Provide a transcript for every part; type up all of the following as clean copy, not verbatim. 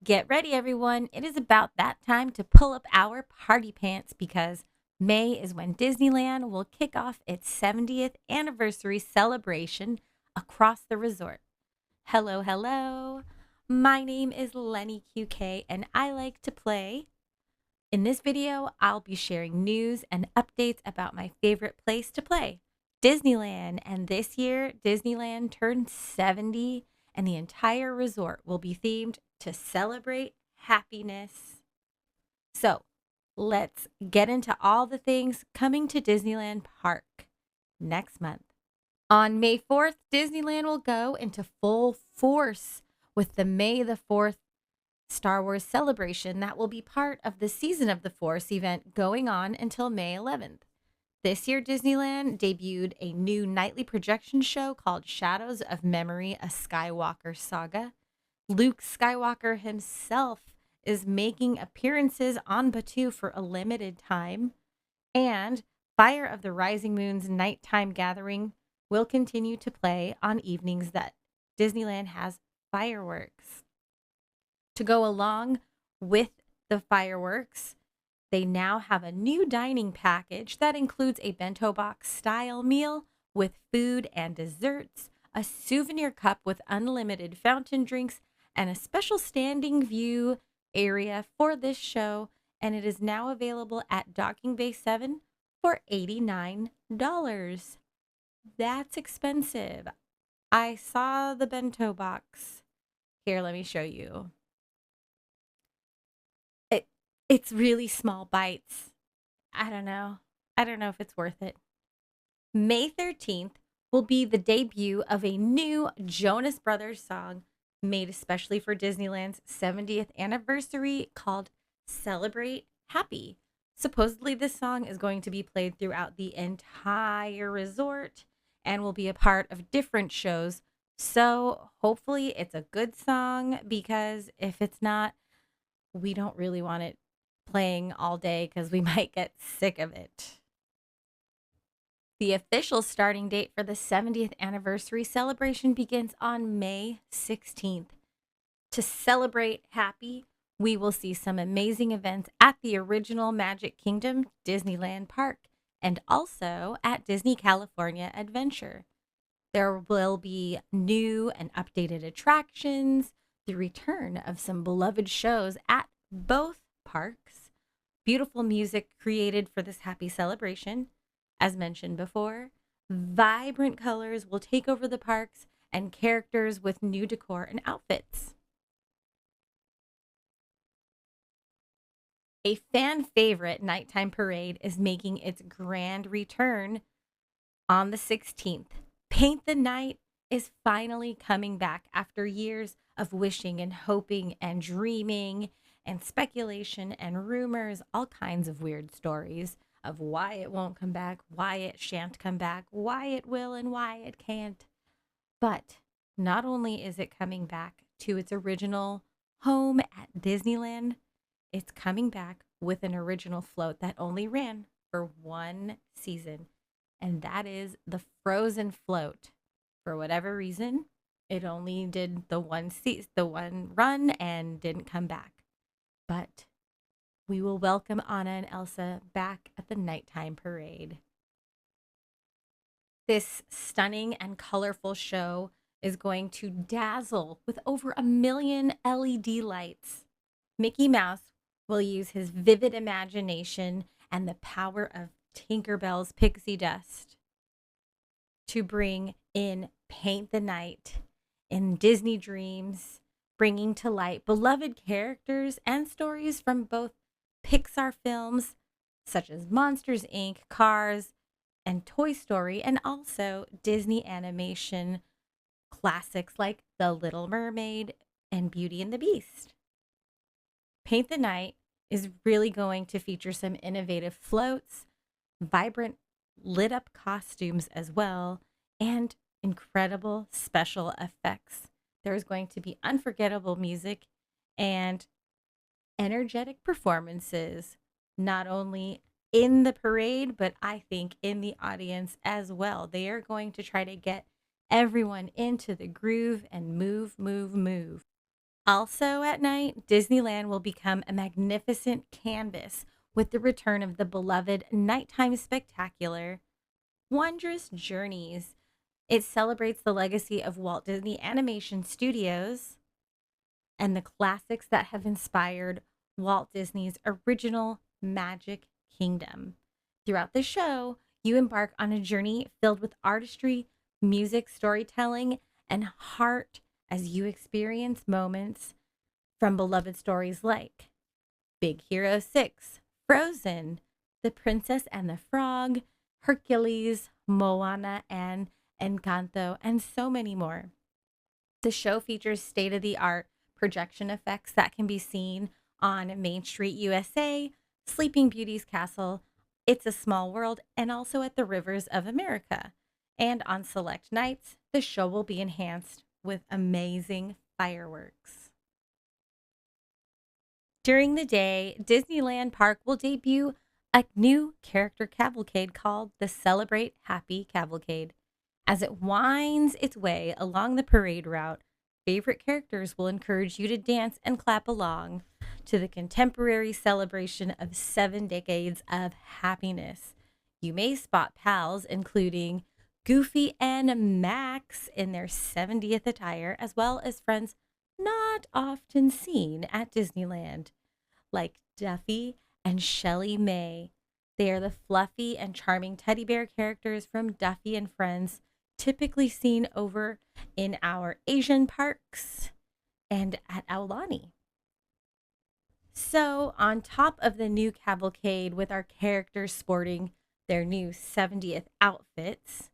Get ready, everyone. It is about that time to pull up our party pants because May is when Disneyland will kick off its 70th anniversary celebration across the resort. Hello, hello. My name is Lenny QK and I like to play. In this video, I'll be sharing news and updates about my favorite place to play, Disneyland. And this year, Disneyland turned 70 and the entire resort will be themed to celebrate happiness. So let's get into all the things coming to Disneyland Park next month. On May 4th, Disneyland will go into full force with the May the 4th Star Wars celebration that will be part of the Season of the Force event going on until May 11th. This year, Disneyland debuted a new nightly projection show called Shadows of Memory, a Skywalker Saga. Luke Skywalker himself is making appearances on Batuu for a limited time. And Fire of the Rising Moon's nighttime gathering will continue to play on evenings that Disneyland has fireworks. To go along with the fireworks, they now have a new dining package that includes a bento box style meal with food and desserts, a souvenir cup with unlimited fountain drinks, and a special standing view area for this show. And it is now available at Docking Bay 7 for $89. That's expensive. I saw the bento box. Here, let me show you. It's really small bites. I don't know. I don't know if it's worth it. May 13th will be the debut of a new Jonas Brothers song made especially for Disneyland's 70th anniversary called Celebrate Happy. Supposedly, this song is going to be played throughout the entire resort and will be a part of different shows. So hopefully it's a good song, because if it's not, we don't really want it playing all day because we might get sick of it. The official starting date for the 70th anniversary celebration begins on May 16th. To celebrate happy, we will see some amazing events at the original Magic Kingdom Disneyland Park and also at Disney California Adventure. There will be new and updated attractions, the return of some beloved shows at both parks, beautiful music created for this happy celebration. As mentioned before, vibrant colors will take over the parks and characters with new decor and outfits. A fan favorite nighttime parade is making its grand return on the 16th. Paint the Night is finally coming back after years of wishing and hoping and dreaming and speculation and rumors, all kinds of weird stories of why it won't come back, why it shan't come back, why it will and why it can't. But not only is it coming back to its original home at Disneyland, it's coming back with an original float that only ran for one season, and that is the Frozen float. For whatever reason, it only did the one run and didn't come back. But we will welcome Anna and Elsa back at the nighttime parade. This stunning and colorful show is going to dazzle with over 1 million LED lights. Mickey Mouse will use his vivid imagination and the power of Tinkerbell's pixie dust to bring in Paint the Night in Disney Dreams, bringing to light beloved characters and stories from both Pixar films such as Monsters, Inc., Cars, and Toy Story, and also Disney animation classics like The Little Mermaid and Beauty and the Beast. Paint the Night is really going to feature some innovative floats, vibrant lit up costumes as well, and incredible special effects. There's going to be unforgettable music and energetic performances, not only in the parade, but I think in the audience as well. They are going to try to get everyone into the groove and move, move, move. Also at night, Disneyland will become a magnificent canvas with the return of the beloved nighttime spectacular, Wondrous Journeys. It celebrates the legacy of Walt Disney Animation Studios and the classics that have inspired Walt Disney's original Magic Kingdom. Throughout the show, you embark on a journey filled with artistry, music, storytelling, and heart as you experience moments from beloved stories like Big Hero 6, Frozen, The Princess and the Frog, Hercules, Moana, and Encanto, and so many more. The show features state of the art projection effects that can be seen on Main Street USA, Sleeping Beauty's Castle, It's a Small World, and also at the Rivers of America. And on select nights, the show will be enhanced with amazing fireworks. During the day, Disneyland Park will debut a new character cavalcade called the Celebrate Happy Cavalcade. As it winds its way along the parade route, favorite characters will encourage you to dance and clap along to the contemporary celebration of 7 decades of happiness. You may spot pals, including Goofy and Max in their 70th attire, as well as friends not often seen at Disneyland, like Duffy and Shelley May. They are the fluffy and charming teddy bear characters from Duffy and Friends, typically seen over in our Asian parks and at Aulani. So, on top of the new cavalcade with our characters sporting their new 70th outfits,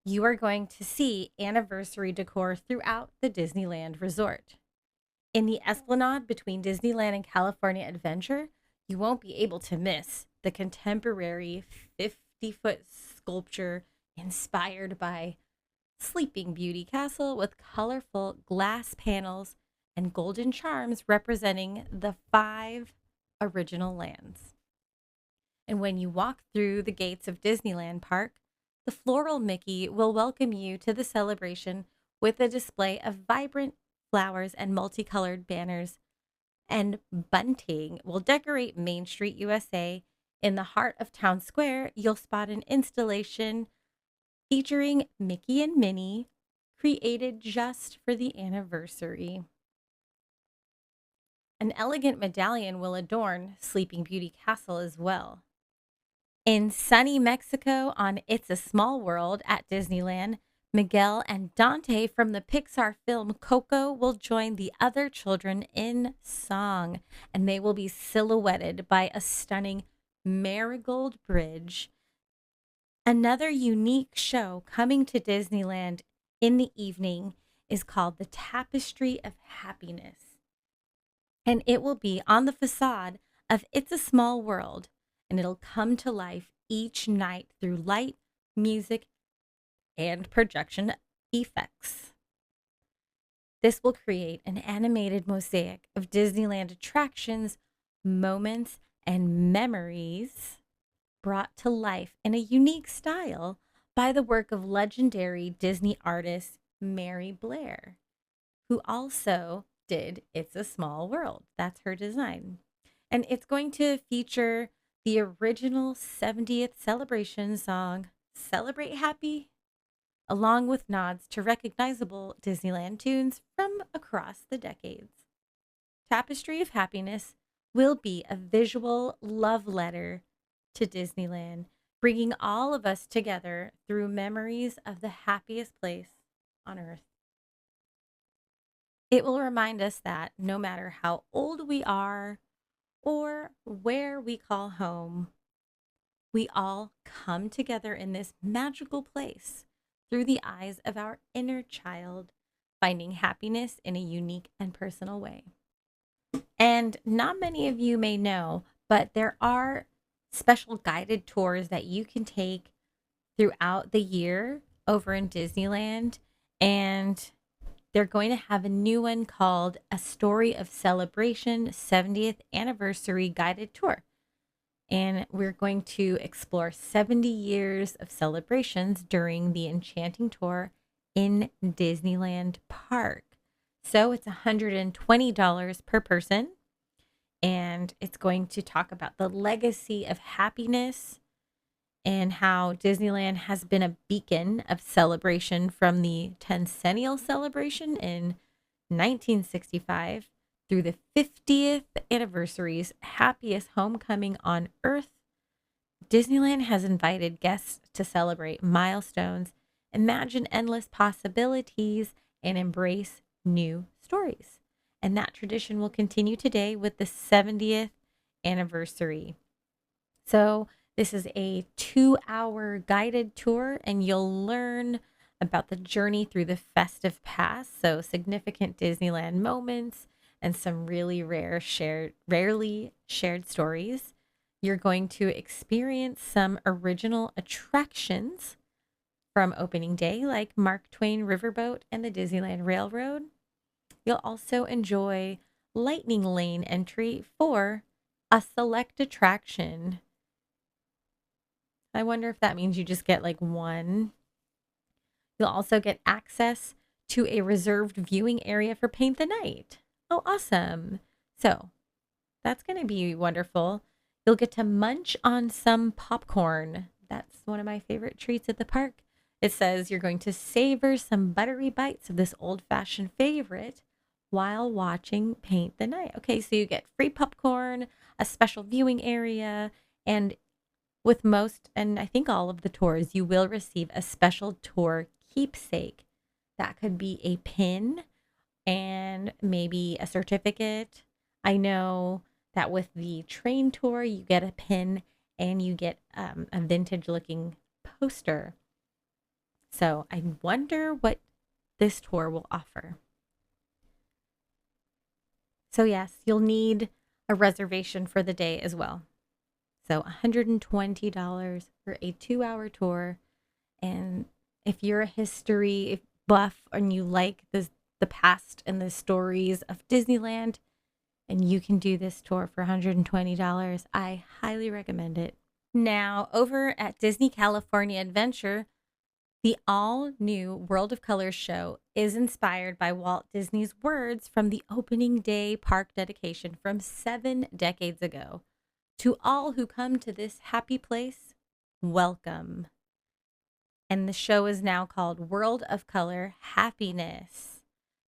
you are going to see anniversary decor throughout the Disneyland resort. In the Esplanade between Disneyland and California Adventure, you won't be able to miss the contemporary 50-foot sculpture inspired by Sleeping Beauty Castle with colorful glass panels and golden charms representing the 5 original lands. And when you walk through the gates of Disneyland Park, the floral Mickey will welcome you to the celebration with a display of vibrant flowers and multicolored banners, and bunting will decorate Main Street USA. In the heart of Town Square, you'll spot an installation featuring Mickey and Minnie, created just for the anniversary. An elegant medallion will adorn Sleeping Beauty Castle as well. In sunny Mexico on It's a Small World at Disneyland, Miguel and Dante from the Pixar film Coco will join the other children in song, and they will be silhouetted by a stunning marigold bridge. Another unique show coming to Disneyland in the evening is called the Tapestry of Happiness, and it will be on the facade of It's a Small World, and it'll come to life each night through light, music, and projection effects. This will create an animated mosaic of Disneyland attractions, moments, and memories brought to life in a unique style by the work of legendary Disney artist Mary Blair, who also did It's a Small World. That's her design. And it's going to feature the original 70th celebration song, Celebrate Happy, along with nods to recognizable Disneyland tunes from across the decades. Tapestry of Happiness will be a visual love letter to Disneyland, bringing all of us together through memories of the happiest place on earth. It will remind us that no matter how old we are or where we call home, we all come together in this magical place through the eyes of our inner child, finding happiness in a unique and personal way. And not many of you may know, but there are special guided tours that you can take throughout the year over in Disneyland. And they're going to have a new one called A Story of Celebration 70th Anniversary Guided Tour. And we're going to explore 70 years of celebrations during the Enchanting Tour in Disneyland Park. So it's $120 per person. And it's going to talk about the legacy of happiness and how Disneyland has been a beacon of celebration from the Tencennial celebration in 1965 through the 50th anniversary's happiest homecoming on Earth. Disneyland has invited guests to celebrate milestones, imagine endless possibilities, and embrace new stories. And that tradition will continue today with the 70th anniversary. So, this is a 2-hour guided tour, and you'll learn about the journey through the festive past. So, significant Disneyland moments and some rarely shared stories. You're going to experience some original attractions from opening day, like Mark Twain Riverboat and the Disneyland Railroad. You'll also enjoy Lightning Lane entry for a select attraction. I wonder if that means you just get like one. You'll also get access to a reserved viewing area for Paint the Night. Oh, awesome. So that's going to be wonderful. You'll get to munch on some popcorn. That's one of my favorite treats at the park. It says you're going to savor some buttery bites of this old-fashioned favorite while watching Paint the Night. Okay, so you get free popcorn, a special viewing area, and with most, and I think all of the tours, you will receive a special tour keepsake. That could be a pin and maybe a certificate. I know that with the train tour, you get a pin and you get a vintage looking poster. So I wonder what this tour will offer. So yes, you'll need a reservation for the day as well. So $120 for a 2-hour tour. And if you're a history buff and you like the past and the stories of Disneyland, and you can do this tour for $120, I highly recommend it. Now, over at Disney California Adventure, the all-new World of Color show is inspired by Walt Disney's words from the opening day park dedication from 7 decades ago. To all who come to this happy place, welcome. And the show is now called World of Color Happiness.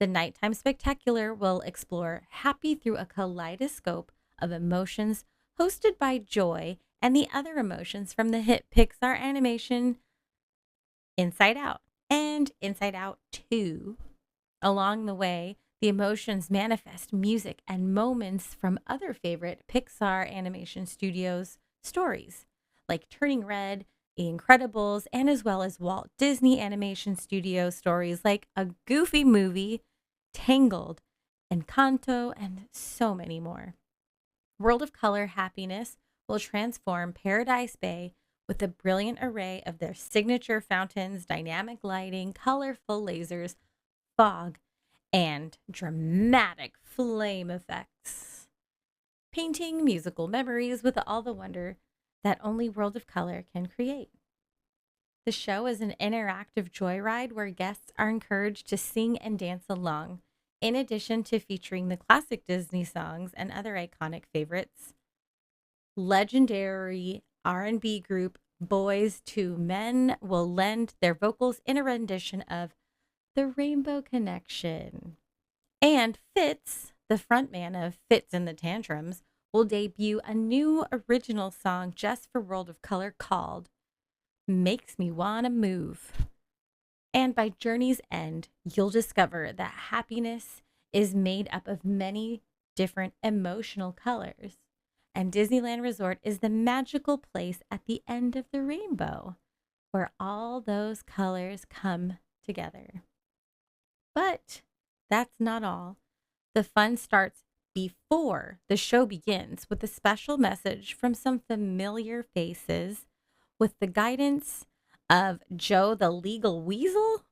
The nighttime spectacular will explore happy through a kaleidoscope of emotions, hosted by Joy and the other emotions from the hit Pixar animation Inside Out and Inside Out 2. Along the way, the emotions manifest music and moments from other favorite Pixar animation studios' stories, like Turning Red, The Incredibles, and as well as Walt Disney Animation Studio stories like A Goofy Movie, Tangled, Encanto, and so many more. World of Color Happiness will transform Paradise Bay with a brilliant array of their signature fountains, dynamic lighting, colorful lasers, fog, and dramatic flame effects, painting musical memories with all the wonder that only World of Color can create. The show is an interactive joyride where guests are encouraged to sing and dance along, in addition to featuring the classic Disney songs and other iconic favorites. Legendary R&B group Boys to Men will lend their vocals in a rendition of The Rainbow Connection. And Fitz, the frontman of Fitz and the Tantrums, will debut a new original song just for World of Color called Makes Me Wanna Move. And by journey's end, you'll discover that happiness is made up of many different emotional colors. And Disneyland Resort is the magical place at the end of the rainbow, where all those colors come together. But that's not all. The fun starts before the show begins with a special message from some familiar faces with the guidance of Joe the Legal Weasel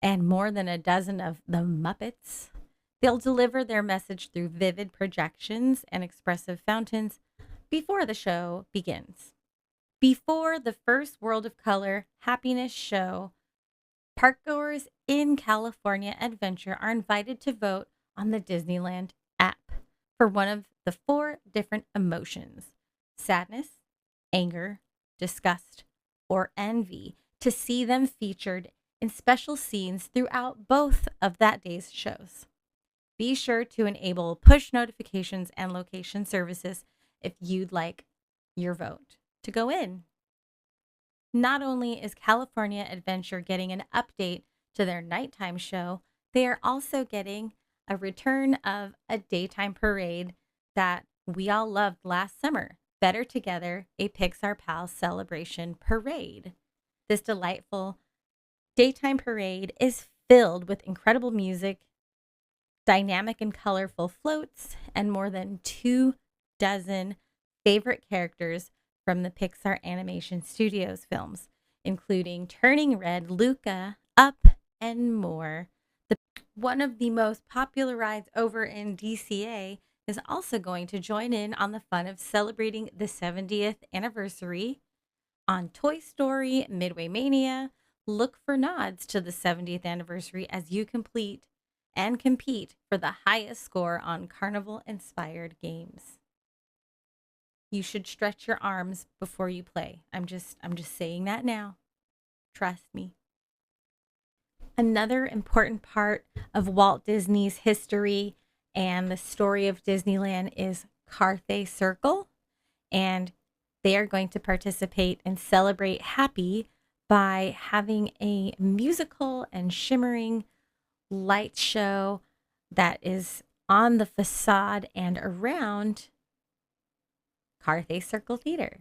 and more than a dozen of the Muppets. They'll deliver their message through vivid projections and expressive fountains before the show begins. Before the first World of Color Happiness show, parkgoers in California Adventure are invited to vote on the Disneyland app for one of the 4 different emotions: sadness, anger, disgust, or envy, to see them featured in special scenes throughout both of that day's shows. Be sure to enable push notifications and location services if you'd like your vote to go in. Not only is California Adventure getting an update to their nighttime show, they are also getting a return of a daytime parade that we all loved last summer, Better Together, a Pixar Pals celebration parade. This delightful daytime parade is filled with incredible music, dynamic and colorful floats, and more than 24 favorite characters from the Pixar Animation Studios films, including Turning Red, Luca, Up, and more. One of the most popular rides over in DCA is also going to join in on the fun of celebrating the 70th anniversary. On Toy Story Midway Mania, look for nods to the 70th anniversary as you complete and compete for the highest score on Carnival-inspired games. You should stretch your arms before you play. I'm just saying that now. Trust me. Another important part of Walt Disney's history and the story of Disneyland is Carthay Circle, and they are going to participate and celebrate Happy by having a musical and shimmering light show that is on the facade and around Carthay Circle Theater,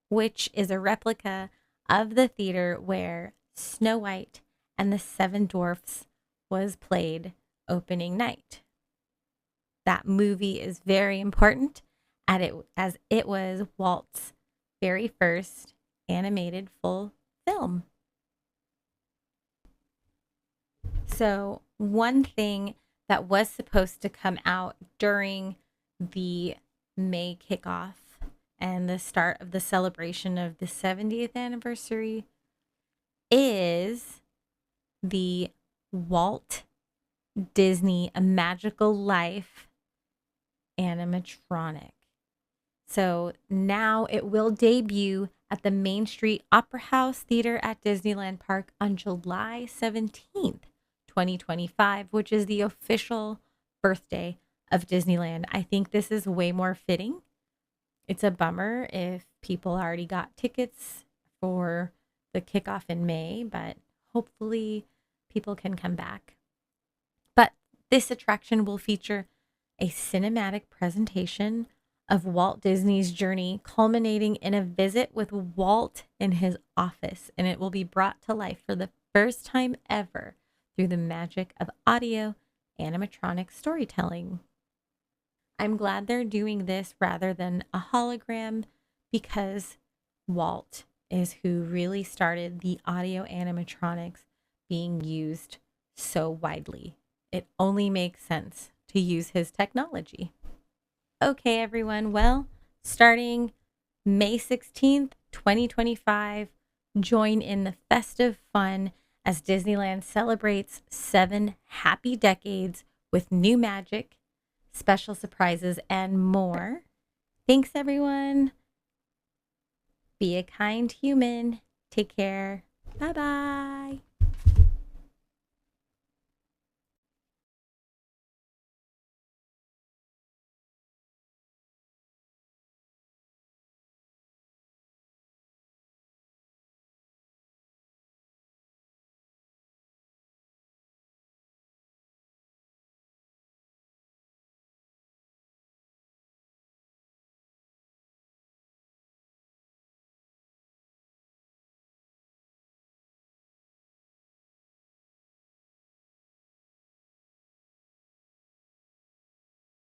which is a replica of the theater where Snow White and the 7 Dwarfs was played opening night. That movie is very important as it was Walt's very first animated full film. So one thing that was supposed to come out during the May kickoff and the start of the celebration of the 70th anniversary is the Walt Disney A Magical Life animatronic. So now it will debut at the Main Street Opera House Theater at Disneyland Park on July 17th, 2025, which is the official birthday of Disneyland. I think this is way more fitting. It's a bummer if people already got tickets for the kickoff in May, but hopefully people can come back. But this attraction will feature a cinematic presentation of Walt Disney's journey, culminating in a visit with Walt in his office, and it will be brought to life for the first time ever through the magic of audio animatronic storytelling. I'm glad they're doing this rather than a hologram because Walt is who really started the audio animatronics being used so widely. It only makes sense to use his technology. Okay, everyone. Well, starting May 16th, 2025, join in the festive fun as Disneyland celebrates 7 happy decades with new magic, special surprises, and more. Thanks, everyone. Be a kind human. Take care. Bye-bye.